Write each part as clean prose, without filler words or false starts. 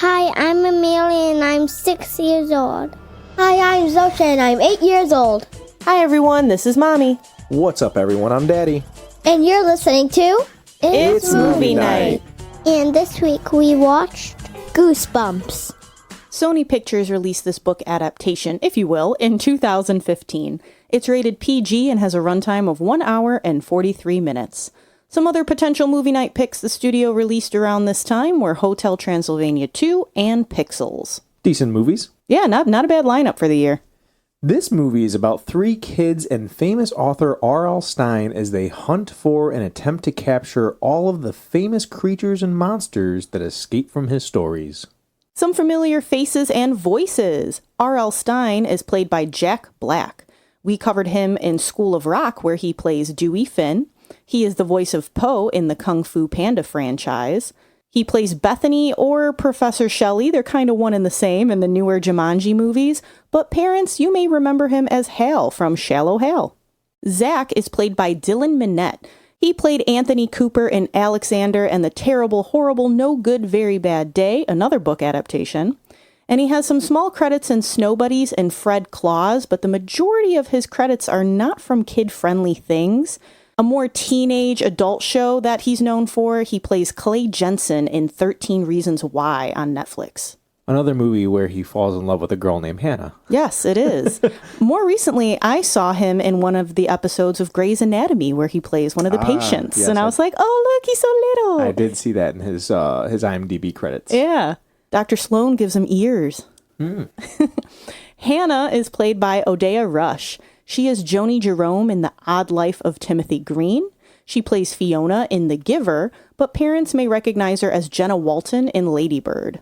Hi, I'm Amelia and I'm 6 years old. Hi, I'm Zosha and I'm 8 years old. Hi everyone, this is Mommy. What's up everyone, I'm Daddy. And you're listening to It's Movie Night. And this week we watched Goosebumps. Sony Pictures released this book adaptation, if you will, in 2015. It's rated PG and has a runtime of 1 hour and 43 minutes. Some other potential movie night picks the studio released around this time were Hotel Transylvania 2 and Pixels. Decent movies. Yeah, not a bad lineup for the year. This movie is about 3 kids and famous author R.L. Stine as they hunt for and attempt to capture all of the famous creatures and monsters that escape from his stories. Some familiar faces and voices. R.L. Stine is played by Jack Black. We covered him in School of Rock, where he plays Dewey Finn. He is the voice of Po in the Kung Fu Panda franchise. He plays Bethany or Professor Shelley. They're kind of one and the same in the newer Jumanji movies. But parents, you may remember him as Hal from Shallow Hal. Zach is played by Dylan Minnette. He played Anthony Cooper in Alexander and the Terrible, Horrible, No Good, Very Bad Day, another book adaptation. And he has some small credits in Snow Buddies and Fred Claus, but the majority of his credits are not from kid-friendly things. A more teenage adult show that he's known for, he plays Clay Jensen in 13 Reasons Why on Netflix. Another movie where he falls in love with a girl named Hannah. Yes, it is. More recently, I saw him in one of the episodes of Grey's Anatomy where he plays one of the patients. Yes, and I was like, oh, look, he's so little. I did see that in his IMDb credits. Yeah. Dr. Sloan gives him ears. Hannah is played by Odeya Rush. She is Joni Jerome in The Odd Life of Timothy Green. She plays Fiona in The Giver, but parents may recognize her as Jenna Walton in Lady Bird.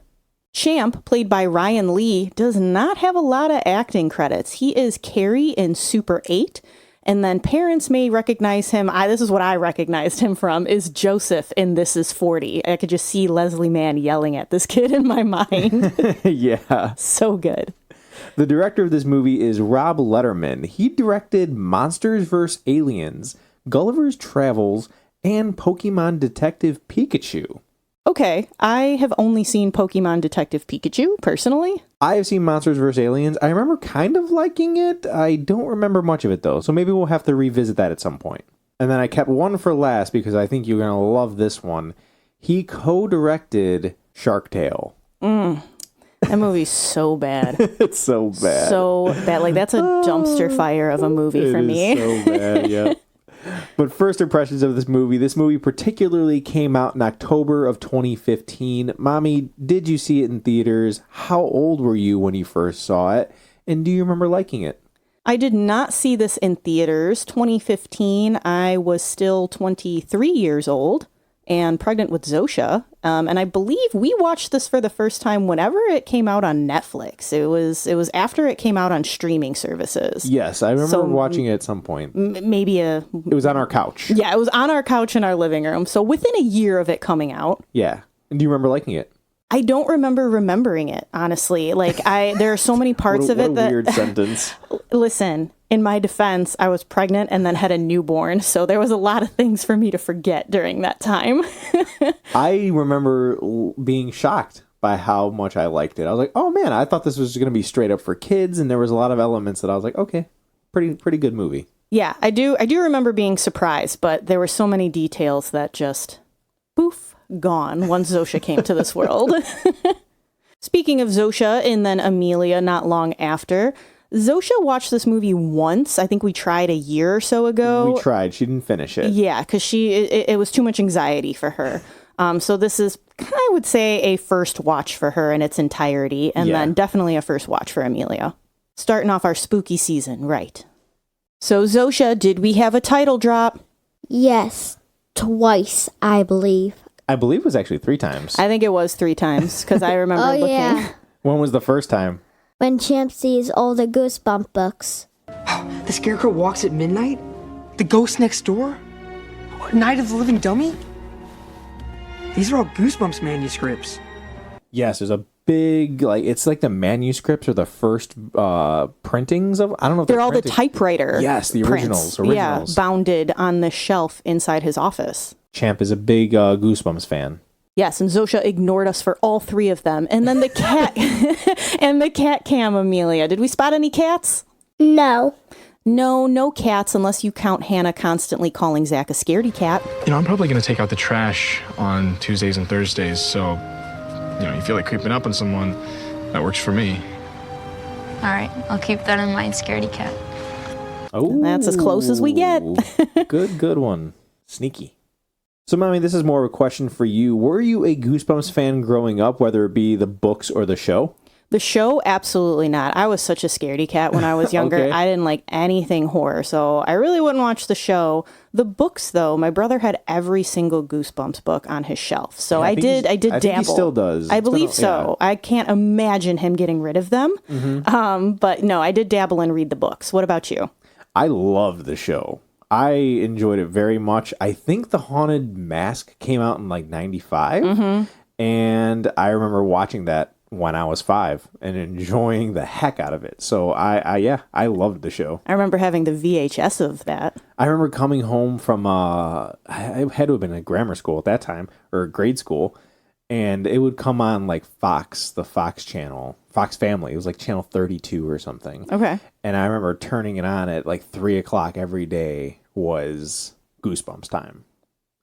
Champ, played by Ryan Lee, does not have a lot of acting credits. He is Carrie in Super 8, and then parents may recognize him, this is what I recognized him from, is Joseph in This Is 40. I could just see Leslie Mann yelling at this kid in my mind. Yeah. So good. The director of this movie is Rob Letterman. He directed Monsters vs. Aliens, Gulliver's Travels, and Pokemon Detective Pikachu. Okay, I have only seen Pokemon Detective Pikachu, personally. I have seen Monsters vs. Aliens. I remember kind of liking it. I don't remember much of it, though, so maybe we'll have to revisit that at some point. And then I kept one for last because I think you're going to love this one. He co-directed Shark Tale. That movie's so bad. It's so bad. So bad. Like, that's a dumpster fire of a movie for me. It is so bad, yeah. But first impressions of this movie particularly came out in October of 2015. Mommy, did you see it in theaters? How old were you when you first saw it? And do you remember liking it? I did not see this in theaters. 2015, I was still 23 years old and pregnant with Zosha. And I believe we watched this for the first time whenever it came out on Netflix. It was after it came out on streaming services. Yes, I remember watching it at some point. It was on our couch. Yeah, it was on our couch in our living room. So within a year of it coming out. Yeah. And do you remember liking it? I don't remember remembering it, honestly. Like, there are so many parts of it that... weird sentence. Listen, in my defense, I was pregnant and then had a newborn, so there was a lot of things for me to forget during that time. I remember being shocked by how much I liked it. I was like, oh man, I thought this was going to be straight up for kids, and there was a lot of elements that I was like, okay, pretty good movie. Yeah, I do remember being surprised, but there were so many details that just, poof, gone once Zosha came to this world. Speaking of Zosha and then Amelia not long after, Zosha watched this movie once. I think we tried a year or so ago. We tried. She didn't finish it. Yeah, because it was too much anxiety for her. So this is, I would say, a first watch for her in its entirety, and then definitely a first watch for Amelia. Starting off our spooky season, right. So Zosha, did we have a title drop? Yes, twice, I believe. I believe it was actually 3 times. I think it was 3 times, because I remember looking. Yeah. When was the first time? When Champ sees all the Goosebump books. The Scarecrow walks at midnight? The Ghost Next Door? Night of the Living Dummy? These are all Goosebumps manuscripts. Yes, there's a big, it's like the manuscripts or the first printings of, I don't know if they're all the typewriter. Yes, the originals. Yeah, bounded on the shelf inside his office. Champ is a big Goosebumps fan. Yes, and Zosha ignored us for all three of them. And then the cat and the cat cam, Amelia. Did we spot any cats? No. No cats unless you count Hannah constantly calling Zach a scaredy cat. I'm probably going to take out the trash on Tuesdays and Thursdays, so, you feel like creeping up on someone, that works for me. All right, I'll keep that in mind, scaredy cat. Oh, That's as close as we get. Good one. Sneaky. So, Mommy, this is more of a question for you. Were you a Goosebumps fan growing up, whether it be the books or the show? The show, absolutely not. I was such a scaredy cat when I was younger. Okay. I didn't like anything horror, so I really wouldn't watch the show. The books, though, my brother had every single Goosebumps book on his shelf, so Yeah, I did dabble. I think he still does. I It's been believe so. I can't imagine him getting rid of them. But no, I did dabble and read the books. What about you? I loved the show. I enjoyed it very much. I think The Haunted Mask came out in like 95. And I remember watching that when I was 5 and enjoying the heck out of it. So I loved the show. I remember having the VHS of that. I remember coming home from, I had to have been in grammar school at that time, or grade school, and it would come on like Fox, the Fox channel, Fox Family. It was like channel 32 or something. Okay. And I remember turning it on at like 3 o'clock every day was Goosebumps time.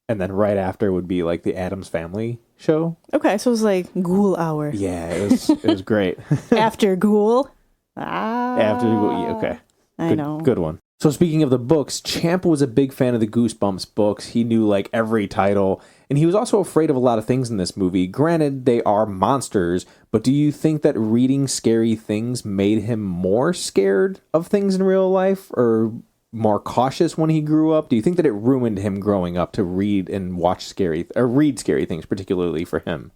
And then right after would be like the Addams Family show. Okay, so it was like Ghoul Hour. Yeah, it was great. After Ghoul. Okay. I know. Good one. So speaking of the books, Champ was a big fan of the Goosebumps books. He knew like every title, and he was also afraid of a lot of things in this movie. Granted, they are monsters, but do you think that reading scary things made him more scared of things in real life, or more cautious when he grew up? Do you think that it ruined him growing up to read and read scary things, particularly for him?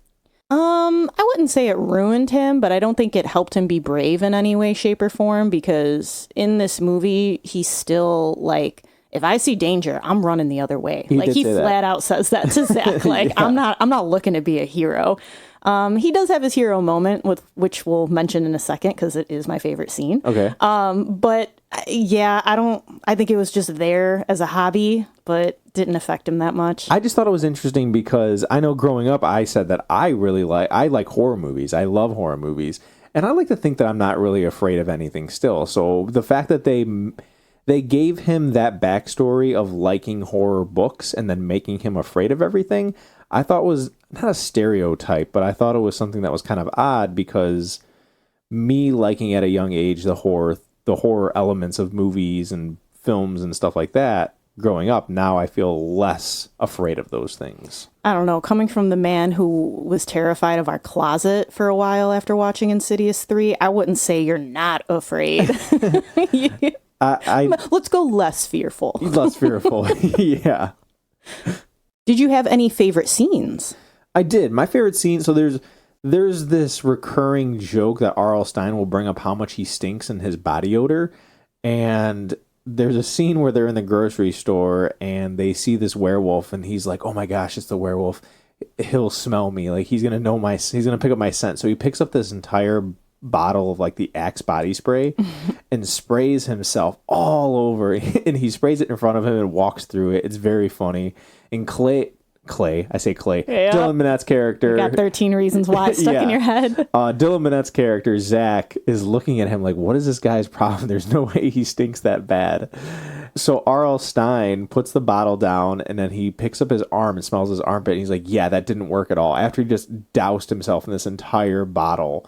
I wouldn't say it ruined him, but I don't think it helped him be brave in any way, shape, or form, because in this movie, he's still like, if I see danger, I'm running the other way. He flat out says that to Zach. Like, yeah. I'm not looking to be a hero. He does have his hero moment, which we'll mention in a second, because it is my favorite scene. Okay. But yeah, I think it was just there as a hobby, but didn't affect him that much. I just thought it was interesting because I know growing up, I said that I like horror movies. I love horror movies. And I like to think that I'm not really afraid of anything still. So the fact that they gave him that backstory of liking horror books and then making him afraid of everything, I thought was not a stereotype, but I thought it was something that was kind of odd, because me liking at a young age the horror elements of movies and films and stuff like that growing up, now I feel less afraid of those things. I don't know. Coming from the man who was terrified of our closet for a while after watching Insidious 3, I wouldn't say you're not afraid. Let's go less fearful. Less fearful, yeah. Did you have any favorite scenes? I did. My favorite scene, so there's this recurring joke that R.L. Stine will bring up how much he stinks in his body odor. And there's a scene where they're in the grocery store and they see this werewolf, and he's like, oh my gosh, it's the werewolf. He'll smell me. Like, he's going to pick up my scent. So he picks up this entire bottle of like the Axe body spray and sprays himself all over. And he sprays it in front of him and walks through it. It's very funny. And Clay, Yeah. Dylan Minette's character. You got 13 Reasons Why stuck in your head. Dylan Minette's character, Zach, is looking at him like, what is this guy's problem? There's no way he stinks that bad. So R.L. Stine puts the bottle down, and then he picks up his arm and smells his armpit, and he's like, yeah, that didn't work at all. After he just doused himself in this entire bottle.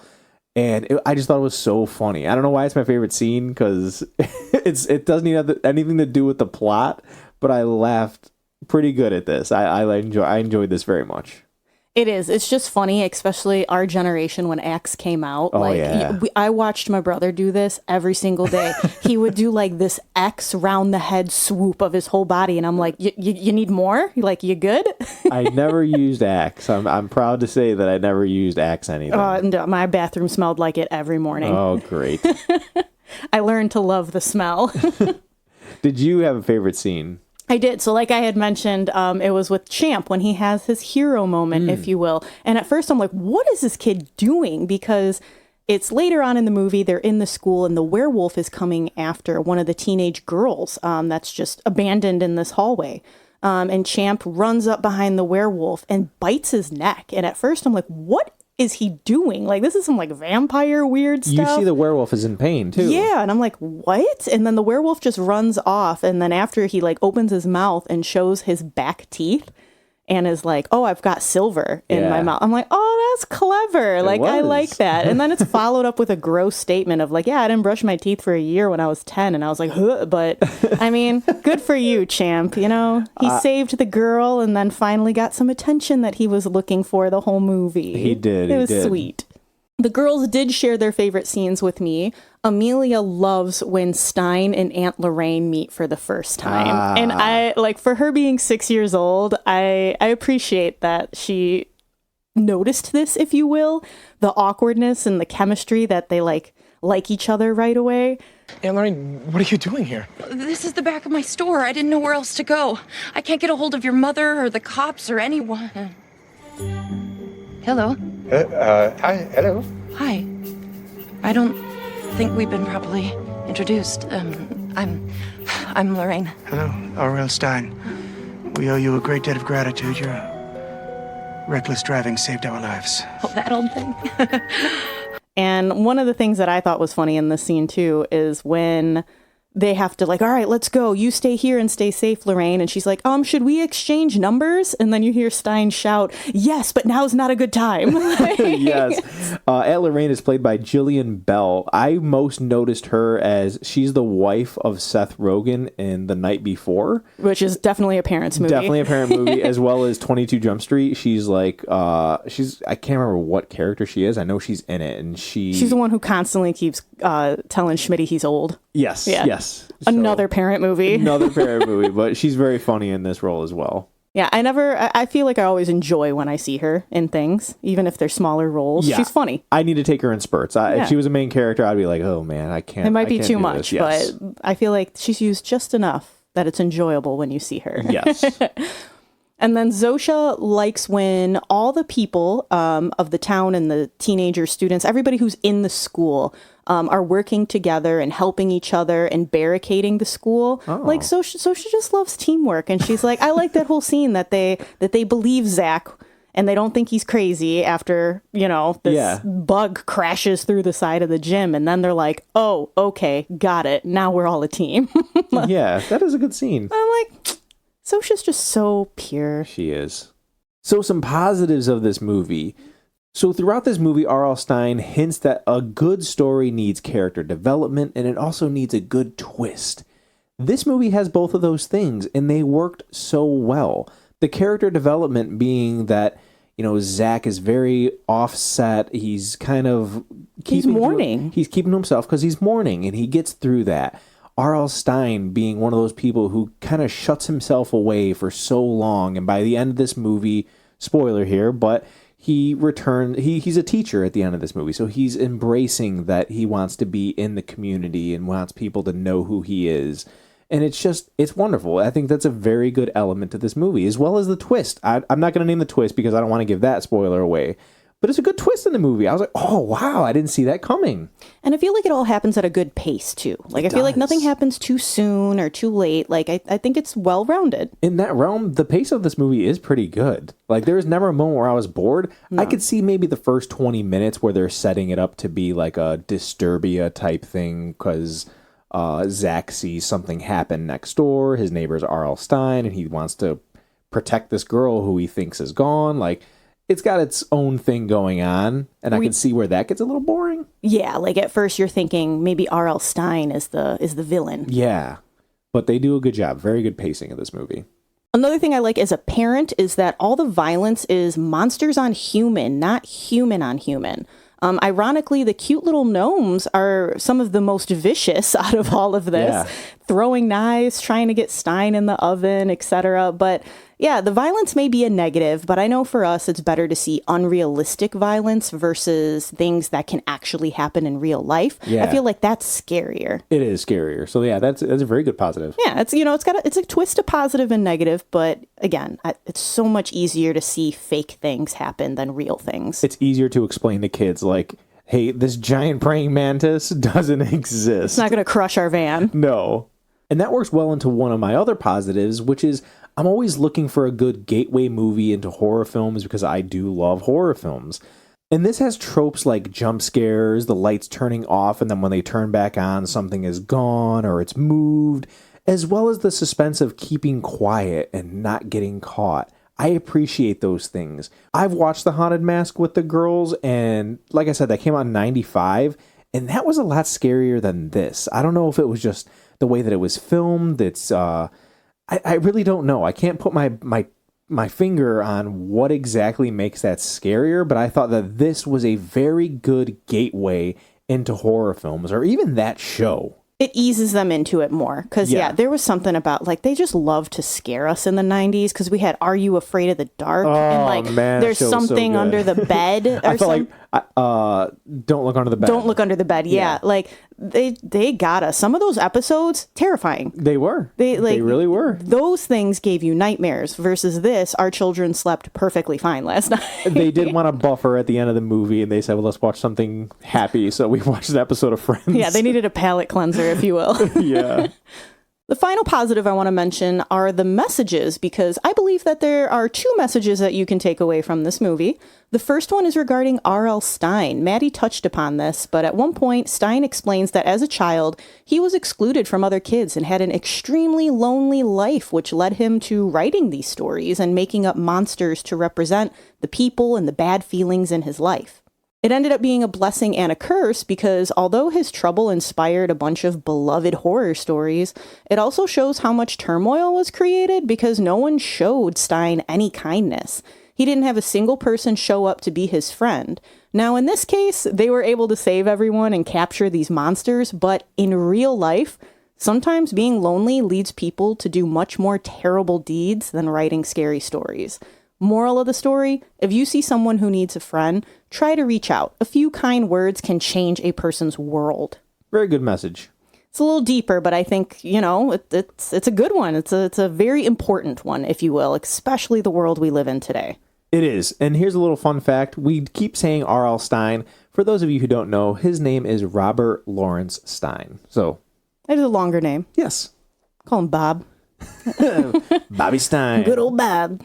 And I just thought it was so funny. I don't know why it's my favorite scene, because it doesn't even have anything to do with the plot, but I laughed pretty good at this. I enjoyed this very much. It is. It's just funny, especially our generation when Axe came out. Oh, yeah. I watched my brother do this every single day. He would do like this X round the head swoop of his whole body, and I'm like, you need more? Like, you good? I never used Axe. I'm proud to say that I never used Axe anything. No, my bathroom smelled like it every morning. Oh, great. I learned to love the smell. Did you have a favorite scene? I did. So like I had mentioned, it was with Champ when he has his hero moment, if you will. And at first I'm like, what is this kid doing? Because it's later on in the movie, they're in the school and the werewolf is coming after one of the teenage girls that's just abandoned in this hallway. And Champ runs up behind the werewolf and bites his neck. And at first I'm like, what is he doing? Like, this is some like vampire weird stuff. You see the werewolf is in pain too. Yeah, and I'm like, what? And then the werewolf just runs off, and then after he like opens his mouth and shows his back teeth and is like, oh, I've got silver in my mouth. I'm like, oh, that's clever. I like that. And then it's followed up with a gross statement of like, yeah, I didn't brush my teeth for a year when I was 10. And I was like, huh. But I mean, good for you, Champ. You know, he saved the girl and then finally got some attention that he was looking for the whole movie. He did. It was sweet. The girls did share their favorite scenes with me. Amelia loves when Stine and Aunt Lorraine meet for the first time. And I, like, for her being 6 years old, I appreciate that she noticed this, if you will, the awkwardness and the chemistry that they like each other right away. Aunt Lorraine, what are you doing here? This is the back of my store. I didn't know where else to go. I can't get a hold of your mother or the cops or anyone. Hello? Hi, hello. Hi. I don't think we've been properly introduced. I'm Lorraine. Hello, R.L. Stine. We owe you a great debt of gratitude. Your reckless driving saved our lives. Oh, that old thing. And one of the things that I thought was funny in this scene too is when they have to like, all right, let's go. You stay here and stay safe, Lorraine. And she's like, should we exchange numbers? And then you hear Stine shout, yes, but now's not a good time. Yes. Aunt Lorraine is played by Jillian Bell. I most noticed her as she's the wife of Seth Rogen in The Night Before. Which is definitely a parent's movie. Definitely a parent movie, as well as 22 Jump Street. She's like, I can't remember what character she is. I know she's in it. And she's the one who constantly keeps telling Schmitty he's old. Yes, yeah. Yes. Another parent movie. Another parent movie, but she's very funny in this role as well. Yeah, I feel like I always enjoy when I see her in things, even if they're smaller roles. Yeah. She's funny. I need to take her in spurts. If she was a main character, I'd be like, oh man, I can't. It might be too much, yes. but I feel like she's used just enough that it's enjoyable when you see her. Yes. And then Zosha likes when all the people of the town and the teenager students, everybody who's in the school, are working together and helping each other and barricading the school. Oh. Like, so she just loves teamwork. And she's like, I like that whole scene that they believe Zach and they don't think he's crazy after, this bug crashes through the side of the gym. And then they're like, oh, okay, got it. Now we're all a team. Yeah, that is a good scene. I'm like, Sosha's just so pure. She is. So some positives of this movie. So throughout this movie, R.L. Stine hints that a good story needs character development and it also needs a good twist. This movie has both of those things and they worked so well. The character development being that, Zach is very offset. He's kind of... He's mourning. He's keeping to himself because he's mourning and he gets through that. R.L. Stine being one of those people who kind of shuts himself away for so long. And by the end of this movie, spoiler here, but he returned, he's a teacher at the end of this movie. So he's embracing that he wants to be in the community and wants people to know who he is. And it's wonderful. I think that's a very good element to this movie, as well as the twist. I'm not going to name the twist because I don't want to give that spoiler away. But it's a good twist in the movie. I was like, oh, wow, I didn't see that coming. And I feel like it all happens at a good pace, too. Like, I feel like nothing happens too soon or too late. Like, I think it's well-rounded. In that realm, the pace of this movie is pretty good. Like, there was never a moment where I was bored. No. I could see maybe the first 20 minutes where they're setting it up to be like a Disturbia type thing because Zach sees something happen next door. His neighbor's R.L. Stine, and he wants to protect this girl who he thinks is gone. Like, it's got its own thing going on, and I can see where that gets a little boring. Yeah, like at first you're thinking maybe R.L. Stine is the villain. Yeah, but they do a good job. Very good pacing of this movie. Another thing I like as a parent is that all the violence is monsters on human, not human on human. Ironically, the cute little gnomes are some of the most vicious out of all of this, throwing knives, trying to get Stine in the oven, etc. But yeah, the violence may be a negative, but I know for us it's better to see unrealistic violence versus things that can actually happen in real life. Yeah. I feel like that's scarier. It is scarier. So yeah, that's a very good positive. Yeah, it's it's a twist of positive and negative, but again, it's so much easier to see fake things happen than real things. It's easier to explain to kids like, hey, this giant praying mantis doesn't exist. It's not going to crush our van. No. And that works well into one of my other positives, which is I'm always looking for a good gateway movie into horror films because I do love horror films. And this has tropes like jump scares, the lights turning off, and then when they turn back on, something is gone or it's moved, as well as the suspense of keeping quiet and not getting caught. I appreciate those things. I've watched The Haunted Mask with the girls, and like I said, that came out in 95, and that was a lot scarier than this. I don't know if it was just the way that it was filmed. I really don't know. I can't put my finger on what exactly makes that scarier, but I thought that this was a very good gateway into horror films, or even that show. It eases them into it more. Because, there was something about, like, they just loved to scare us in the 90s because we had Are You Afraid of the Dark? Oh, and, like, man, there's something under the bed. Or I felt like, Don't Look Under the Bed. Don't Look Under the Bed, yeah. Like, they got us. Some of those episodes, terrifying. They were. They really were. Those things gave you nightmares versus this, our children slept perfectly fine last night. They did want a buffer at the end of the movie, and they said, well, let's watch something happy. So we watched an episode of Friends. Yeah, they needed a palate cleanser, if you will. Yeah. The final positive I want to mention are the messages, because I believe that there are two messages that you can take away from this movie. The first one is regarding R.L. Stine. Maddie touched upon this, but at one point, Stine explains that as a child, he was excluded from other kids and had an extremely lonely life, which led him to writing these stories and making up monsters to represent the people and the bad feelings in his life. It ended up being a blessing and a curse because although his trouble inspired a bunch of beloved horror stories, it also shows how much turmoil was created because no one showed Stine any kindness. He didn't have a single person show up to be his friend. Now, in this case, they were able to save everyone and capture these monsters, but in real life, sometimes being lonely leads people to do much more terrible deeds than writing scary stories. Moral of the story, if you see someone who needs a friend, try to reach out. A few kind words can change a person's world. Very good message. It's a little deeper, but I think, it's a good one. It's a very important one, if you will, especially the world we live in today. It is. And here's a little fun fact. We keep saying R.L. Stine. For those of you who don't know, his name is Robert Lawrence Stine. So, it is a longer name. Yes. Call him Bob. Bobby Stine. Good old Bob.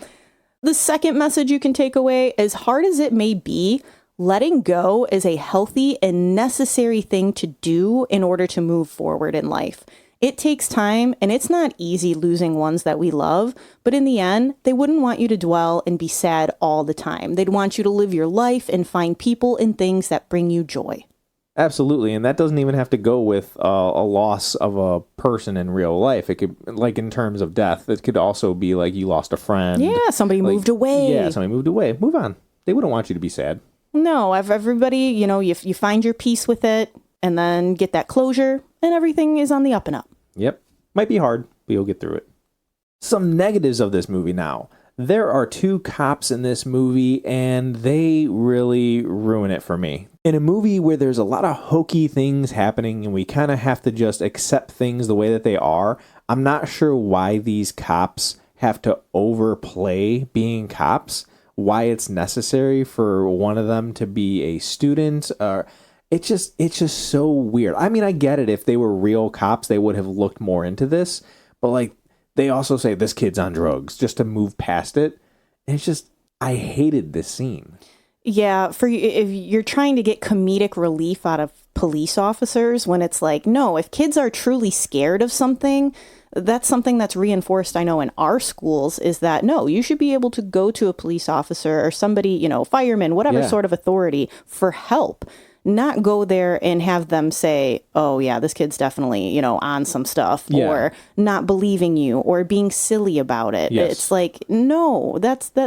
The second message you can take away, as hard as it may be, letting go is a healthy and necessary thing to do in order to move forward in life. It takes time, and it's not easy losing ones that we love, but in the end, they wouldn't want you to dwell and be sad all the time. They'd want you to live your life and find people and things that bring you joy. Absolutely, and that doesn't even have to go with a loss of a person in real life. It could, like in terms of death, it could also be like you lost a friend. Yeah, somebody moved away. Yeah, somebody moved away. Move on. They wouldn't want you to be sad. No, everybody, you find your peace with it and then get that closure and everything is on the up and up. Yep. Might be hard, but you'll get through it. Some negatives of this movie now. There are two cops in this movie, and they really ruin it for me. In a movie where there's a lot of hokey things happening and we kind of have to just accept things the way that they are, I'm not sure why these cops have to overplay being cops, why it's necessary for one of them to be a student. It's just so weird. I mean, I get it. If they were real cops, they would have looked more into this, but like, they also say this kid's on drugs just to move past it. And it's just, I hated this scene. Yeah, if you're trying to get comedic relief out of police officers when it's like, no, if kids are truly scared of something, that's something that's reinforced, I know, in our schools is that, no, you should be able to go to a police officer or somebody, fireman, whatever sort of authority for help. Not go there and have them say, oh, yeah, this kid's definitely, on some stuff or not believing you or being silly about it. Yes. It's like, no,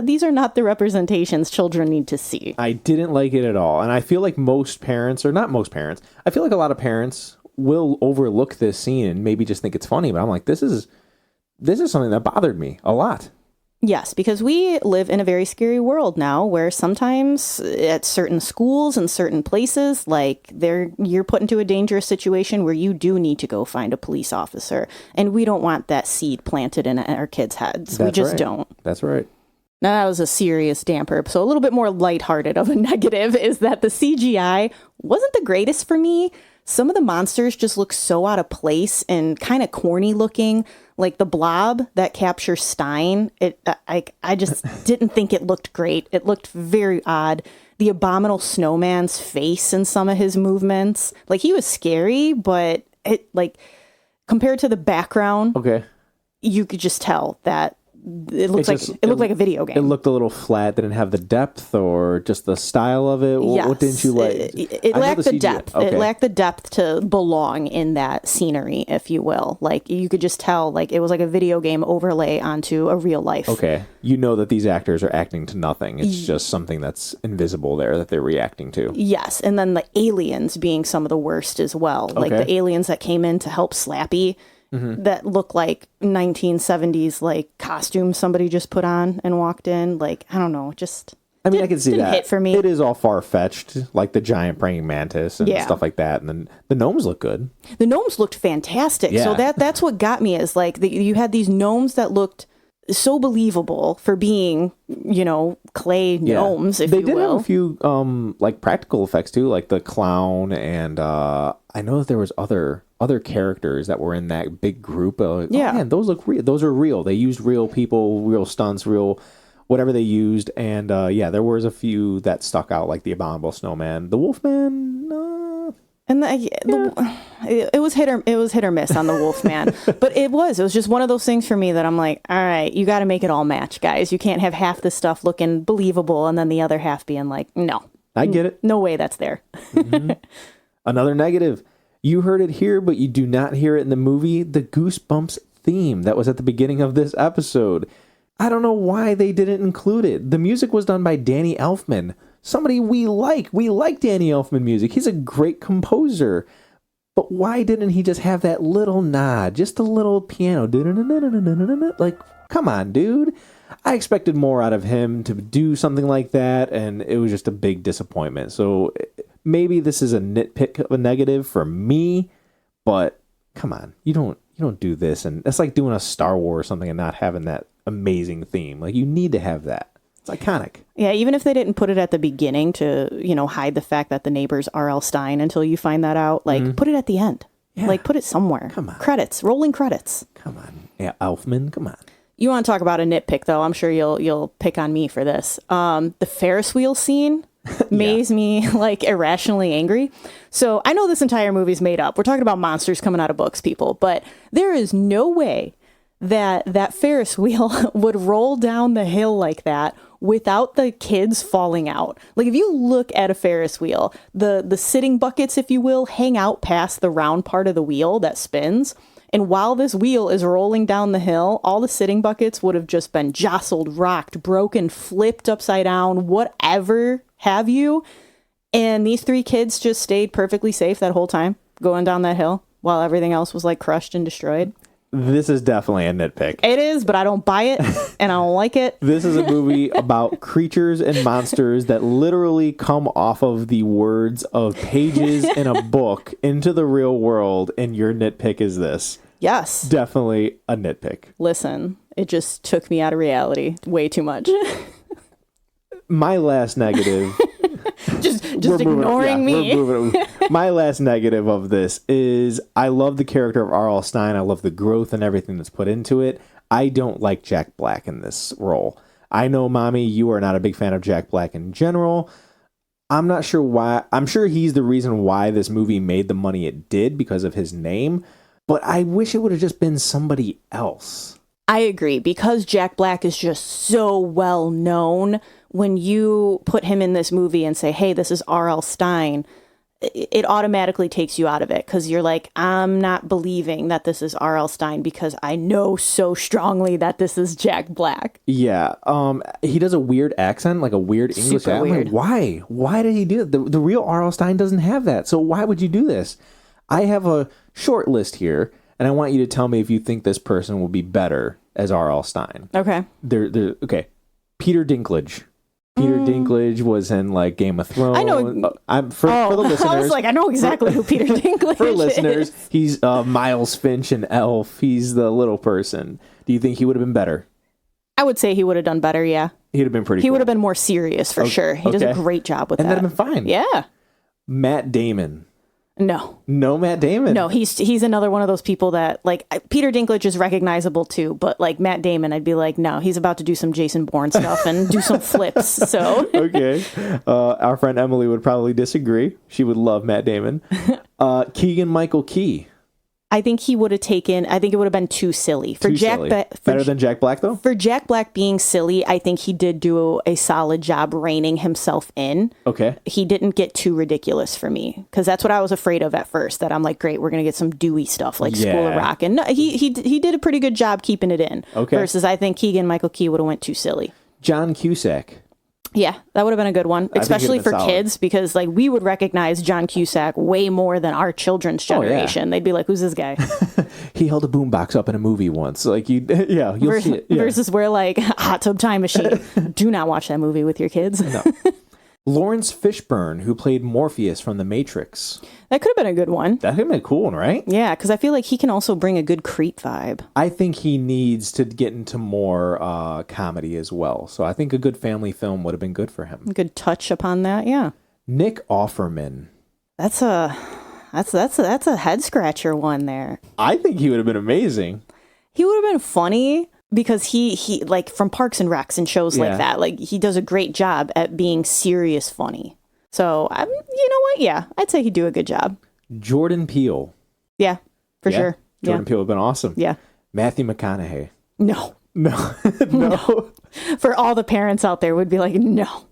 these are not the representations children need to see. I didn't like it at all. And I feel like most parents, or not most parents, I feel like a lot of parents will overlook this scene and maybe just think it's funny. But I'm like, this is something that bothered me a lot. Yes, because we live in a very scary world now where sometimes at certain schools and certain places, like you're put into a dangerous situation where you do need to go find a police officer. And we don't want that seed planted in our kids' heads. We just don't. That's right. Now, that was a serious damper. So a little bit more lighthearted of a negative is that the CGI wasn't the greatest for me. Some of the monsters just look so out of place and kind of corny looking. Like the blob that captures Stine, I just didn't think it looked great. It looked very odd. The abominable snowman's face and some of his movements, like he was scary, but it like compared to the background, Okay. you could just tell that it looked like a video game. It looked a little flat. Didn't have the depth or just the style of it. Yes. What didn't you like? It I know lacked the CGI depth. Okay. It lacked the depth to belong in that scenery, if you will. Like you could just tell, like it was like a video game overlay onto a real life. Okay. You know that these actors are acting to nothing. It's just something that's invisible there that they're reacting to. Yes, and then the aliens being some of the worst as well. Like Okay. the aliens that came in to help Slappy. That look like 1970s like costumes somebody just put on and walked in. Like, I don't know, just I mean, I can see didn't that. hit for me. It is all far-fetched, like the giant praying mantis and Yeah. stuff like that. And then the gnomes look good. The gnomes looked fantastic. So Yeah. that's what got me is like you had these gnomes that looked so believable for being, clay gnomes, if they you did will. have a few like practical effects too, like the clown, and I know that there was other characters that were in that big group. Yeah. Oh, man, those look real. Those are real. They used real people, real stunts, real whatever they used, and there was a few that stuck out, like the abominable snowman, the wolfman. And it was hit or miss on the Wolfman, but it was just one of those things for me that I'm like, all right, you got to make it all match, guys. You can't have half the stuff looking believable and then the other half being like, no, I get it. no way that's there. Another negative. You heard it here, but you do not hear it in the movie. The Goosebumps theme that was at the beginning of this episode. I don't know why they didn't include it. The music was done by Danny Elfman. Somebody we like. We like Danny Elfman music. He's a great composer. But why didn't he just have that little nod? Just a little piano. Like, come on, dude. I expected more out of him to do something like that, and it was just a big disappointment. So maybe this is a nitpick of a negative for me, but come on. You don't do this. And it's like doing a Star Wars or something and not having that amazing theme. Like, you need to have that. It's iconic. Yeah, even if they didn't put it at the beginning to, hide the fact that the neighbors are R.L. Stine until you find that out, like, put it at the end. Yeah. Like, put it somewhere. Come on. Credits, rolling credits. Come on. Yeah, Elfman, come on. You want to talk about a nitpick, though? I'm sure you'll pick on me for this. The Ferris wheel scene made me, like, irrationally angry. So I know this entire movie's made up. We're talking about monsters coming out of books, people. But there is no way that Ferris wheel would roll down the hill like that without the kids falling out. Like, if you look at a Ferris wheel, the sitting buckets, if you will, hang out past the round part of the wheel that spins. And while this wheel is rolling down the hill, all the sitting buckets would have just been jostled, rocked, broken, flipped upside down, whatever have you. And these three kids just stayed perfectly safe that whole time going down that hill while everything else was like crushed and destroyed. This is definitely a nitpick. It is, but I don't buy it and I don't like it. This is a movie about creatures and monsters that literally come off of the words of pages in a book into the real world, and your nitpick is this. Yes. Definitely a nitpick. Listen, it just took me out of reality way too much. My last negative... just ignoring me. My last negative of this is I love the character of R.L. Stine. I love the growth and everything that's put into it. I don't like Jack Black in this role. I know, Mommy, you are not a big fan of Jack Black in general. I'm not sure why. I'm sure he's the reason why this movie made the money it did because of his name. But I wish it would have just been somebody else. I agree, because Jack Black is just so well known. When you put him in this movie and say, hey, this is R.L. Stine, it automatically takes you out of it, because you're like, I'm not believing that this is R.L. Stine because I know so strongly that this is Jack Black. Yeah. He does a weird accent, like a weird English Super accent. weird. Like, why? Why did he do that? The real R.L. Stine doesn't have that. So why would you do this? I have a short list here, and I want you to tell me if you think this person will be better as R.L. Stine. Okay. Okay. Peter Dinklage. Peter Dinklage was in like Game of Thrones. I know. For the listeners. I was like, I know exactly who Peter Dinklage For listeners, is. he's Miles Finch in Elf. He's the little person. Do you think he would have been better? I would say he would have done better, yeah. He'd have been pretty He cool. would have been more serious for sure. He does a great job with and that. that'd have been fine. Yeah. Matt Damon. No. No Matt Damon. No, he's another one of those people that, like, Peter Dinklage is recognizable too, but like Matt Damon, I'd be like, no, he's about to do some Jason Bourne stuff and do some flips. So Okay. Our friend Emily would probably disagree. She would love Matt Damon. Keegan Michael Key. I think he would have taken. I think it would have been too silly for Too Jack. silly. Better Better than Jack Black, though? For Jack Black being silly, I think he did do a solid job reining himself in. Okay. He didn't get too ridiculous for me, because that's what I was afraid of at first. That I'm like, great, we're gonna get some Dewey stuff like School of Yeah. Rock, and no, he did a pretty good job keeping it in. Okay. Versus, I think Keegan Michael Key would have went too silly. John Cusack. Yeah, that would have been a good one, think especially it'd been for solid. kids, because like we would recognize John Cusack way more than our children's Oh, yeah. generation. They'd be like, "Who's this guy?" He held a boombox up in a movie once. Like, you'll see it. Yeah. Versus we're like Hot Tub Time Machine. Do not watch that movie with your kids. No. Lawrence Fishburne, who played Morpheus from The Matrix. That could have been a good one. That could have been a cool one, right? Yeah, because I feel like he can also bring a good creep vibe. I think he needs to get into more comedy as well. So I think a good family film would have been good for him. A good touch upon that, yeah. Nick Offerman. That's a head scratcher one there. I think he would have been amazing. He would have been funny because he like from Parks and Recs and shows Yeah. like that. Like he does a great job at being serious funny. So you know what? Yeah, I'd say he'd do a good job. Jordan Peele. Yeah, for sure. Jordan Yeah. Peele would have been awesome. Yeah. Matthew McConaughey. No. No. No. For all the parents out there would be like, no.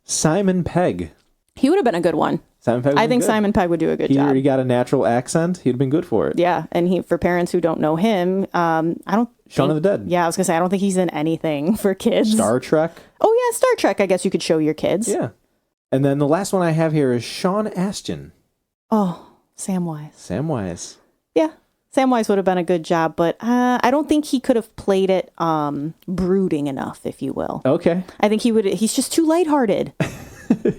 Simon Pegg. He would have been a good one. Simon Pegg. I think Simon Pegg would do a good He job. already got a natural accent. He'd have been good for it. Yeah, and for parents who don't know him, I don't. Shaun of the Dead. Yeah, I was gonna say I don't think he's in anything for kids. Star Trek. Oh yeah, Star Trek. I guess you could show your kids. Yeah. And then the last one I have here is Sean Astin. Oh, Samwise. Samwise. Yeah, Samwise would have been a good job, but I don't think he could have played it brooding enough, if you will. Okay. I think he would. He's just too lighthearted.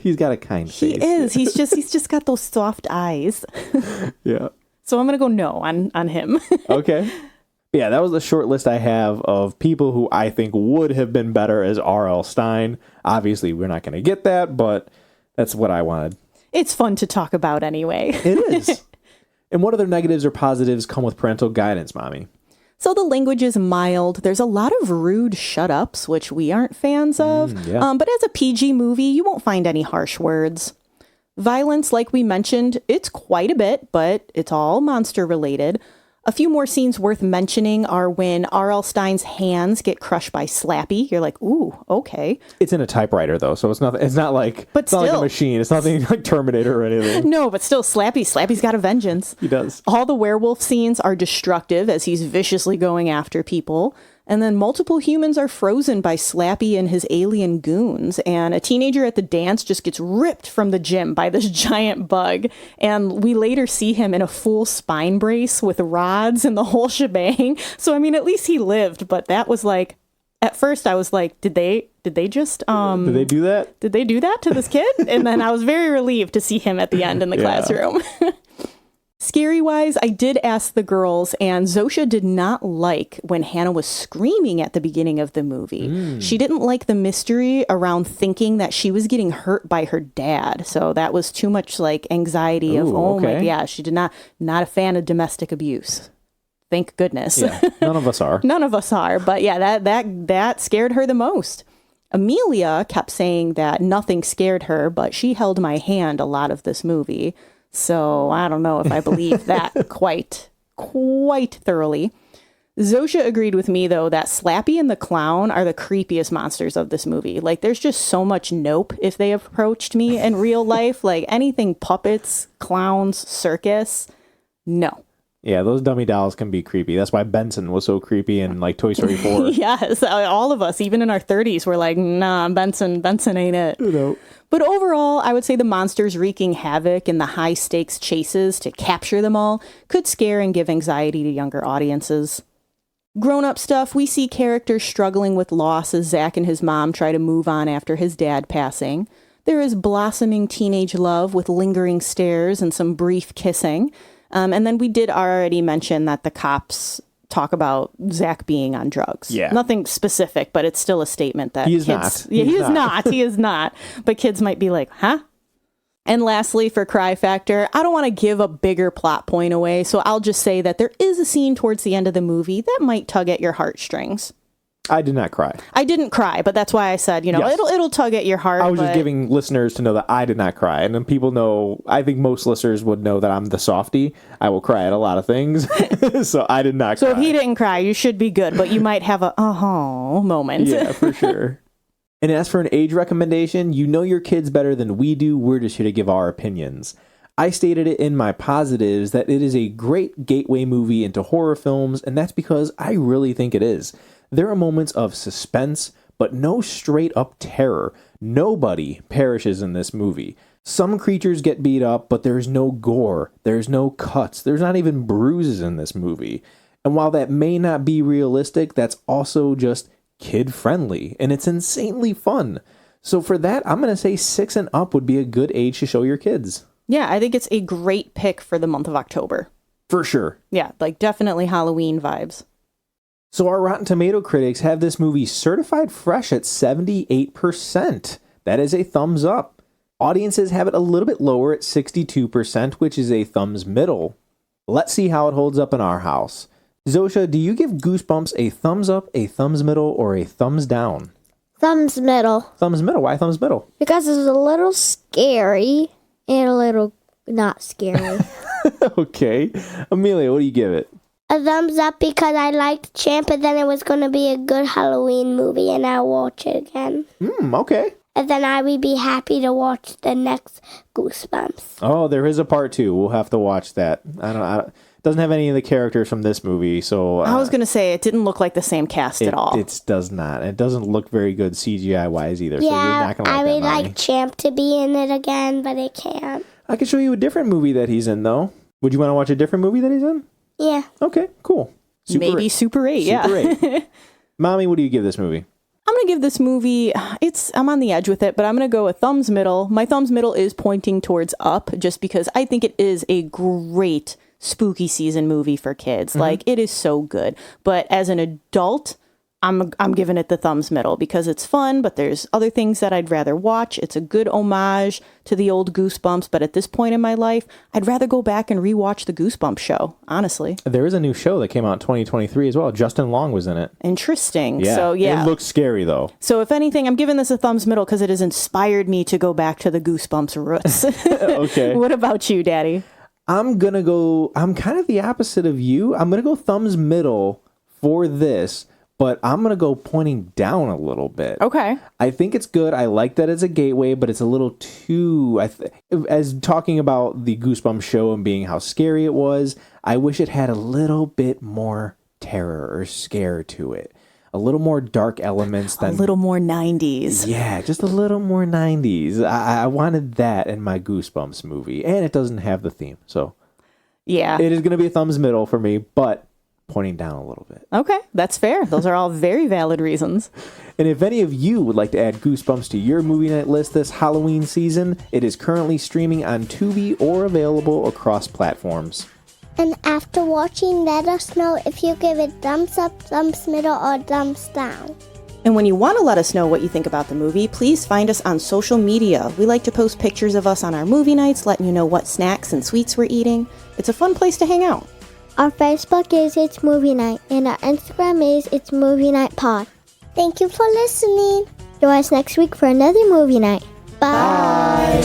He's got a kind face. He is. He's just got those soft eyes. Yeah. So I'm gonna go no on him. Okay. Yeah, that was the short list I have of people who I think would have been better as R.L. Stine. Obviously, we're not going to get that, but that's what I wanted. It's fun to talk about anyway. It is. And what other negatives or positives come with parental guidance, Mommy? So the language is mild. There's a lot of rude shut-ups, which we aren't fans of. Yeah. But as a PG movie, you won't find any harsh words. Violence, like we mentioned, it's quite a bit, but it's all monster-related. A few more scenes worth mentioning are when R.L. Stine's hands get crushed by Slappy. You're like, ooh, okay. It's in a typewriter, though, so it's not like But it's not like a still. machine. It's nothing like Terminator or anything. No, but still, Slappy's got a vengeance. He does. All the werewolf scenes are destructive as he's viciously going after people. And then multiple humans are frozen by Slappy and his alien goons. And a teenager at the dance just gets ripped from the gym by this giant bug. And we later see him in a full spine brace with rods and the whole shebang. So, I mean, at least he lived. But that was like, at first I was like, did they just, Did they do that? did they do that to this kid? And then I was very relieved to see him at the end in the classroom. Scary wise, I did ask the girls, and Zosha did not like when Hannah was screaming at the beginning of the movie. She didn't like the mystery around thinking that she was getting hurt by her dad. So that was too much like anxiety of, Ooh, oh my, okay. yeah, she did not a fan of domestic abuse. Thank goodness. Yeah, none of us are. None of us are, but yeah, that scared her the most. Amelia kept saying that nothing scared her, but she held my hand a lot of this movie. So I don't know if I believe that quite thoroughly. Zosha agreed with me, though, that Slappy and the clown are the creepiest monsters of this movie. Like, there's just so much nope if they approached me in real life. Like, anything puppets, clowns, circus, no. Yeah, those dummy dolls can be creepy. That's why Benson was so creepy in like Toy Story 4. Yes, all of us, even in our 30s, were like, nah, Benson ain't it. No. But overall, I would say the monsters wreaking havoc and the high-stakes chases to capture them all could scare and give anxiety to younger audiences. Grown-up stuff, we see characters struggling with loss as Zach and his mom try to move on after his dad passing. There is blossoming teenage love with lingering stares and some brief kissing. And then we did already mention that the cops talk about Zach being on drugs. Yeah. Nothing specific, but it's still a statement that He is kids... not. Yeah, he is not. He is not. But kids might be like, huh? And lastly, for cry factor, I don't want to give a bigger plot point away, so I'll just say that there is a scene towards the end of the movie that might tug at your heartstrings. I did not cry. I didn't cry, but that's why I said, Yes. it'll tug at your heart. I was but... just giving listeners to know that I did not cry. And then people know, I think most listeners would know that I'm the softie. I will cry at a lot of things. So I did not cry. So if he didn't cry, you should be good, but you might have a moment. Yeah, for sure. And as for an age recommendation, you know your kids better than we do. We're just here to give our opinions. I stated it in my positives that it is a great gateway movie into horror films, and that's because I really think it is. There are moments of suspense, but no straight-up terror. Nobody perishes in this movie. Some creatures get beat up, but there's no gore. There's no cuts. There's not even bruises in this movie. And while that may not be realistic, that's also just kid-friendly, and it's insanely fun. So for that, I'm going to say 6 and up would be a good age to show your kids. Yeah, I think it's a great pick for the month of October. For sure. Yeah, like definitely Halloween vibes. So our Rotten Tomato critics have this movie certified fresh at 78%. That is a thumbs up. Audiences have it a little bit lower at 62%, which is a thumbs middle. Let's see how it holds up in our house. Zosha, do you give Goosebumps a thumbs up, a thumbs middle, or a thumbs down? Thumbs middle. Thumbs middle. Why thumbs middle? Because it's a little scary and a little not scary. Okay. Amelia, what do you give it? A thumbs up because I liked Champ, and then it was going to be a good Halloween movie, and I'll watch it again. Okay. And then I would be happy to watch the next Goosebumps. Oh, there is a part 2. We'll have to watch that. I don't doesn't have any of the characters from this movie, so... I was going to say, it didn't look like the same cast at all. It does not. It doesn't look very good CGI-wise either, so you're Yeah, not going to I like that, would Mommy. like Champ to be in it again, but it can't. I can show you a different movie that he's in, though. Would you want to watch a different movie that he's in? Yeah. Okay, cool. Maybe Super 8, yeah. Super 8. Mommy, what do you give this movie? I'm going to give this movie, I'm on the edge with it, but I'm going to go a thumbs middle. My thumbs middle is pointing towards up just because I think it is a great spooky season movie for kids. Mm-hmm. Like, it is so good. But as an adult, I'm giving it the thumbs middle because it's fun, but there's other things that I'd rather watch. It's a good homage to the old Goosebumps, but at this point in my life, I'd rather go back and rewatch the Goosebumps show, honestly. There is a new show that came out in 2023 as well. Justin Long was in it. Interesting. Yeah. So, yeah. It looks scary, though. So, if anything, I'm giving this a thumbs middle because it has inspired me to go back to the Goosebumps roots. Okay. What about you, Daddy? I'm kind of the opposite of you. I'm going to go thumbs middle for this, but I'm going to go pointing down a little bit. Okay. I think it's good. I like that it's a gateway, but it's a little too... as talking about the Goosebumps show and being how scary it was, I wish it had a little bit more terror or scare to it. A little more dark elements than... A little more 90s. Yeah, just a little more 90s. I wanted that in my Goosebumps movie, and it doesn't have the theme, so... Yeah. It is going to be a thumbs middle for me, but pointing down a little bit. Okay, that's fair. Those are all very valid reasons. And if any of you would like to add Goosebumps to your movie night list this Halloween season, it is currently streaming on Tubi or available across platforms. And after watching, let us know if you give it thumbs up, thumbs middle, or thumbs down. And when you want to let us know what you think about the movie, please find us on social media. We like to post pictures of us on our movie nights, letting you know what snacks and sweets we're eating. It's a fun place to hang out. Our Facebook is It's Movie Night, and our Instagram is It's Movie Night Pod. Thank you for listening. Join us next week for another movie night. Bye.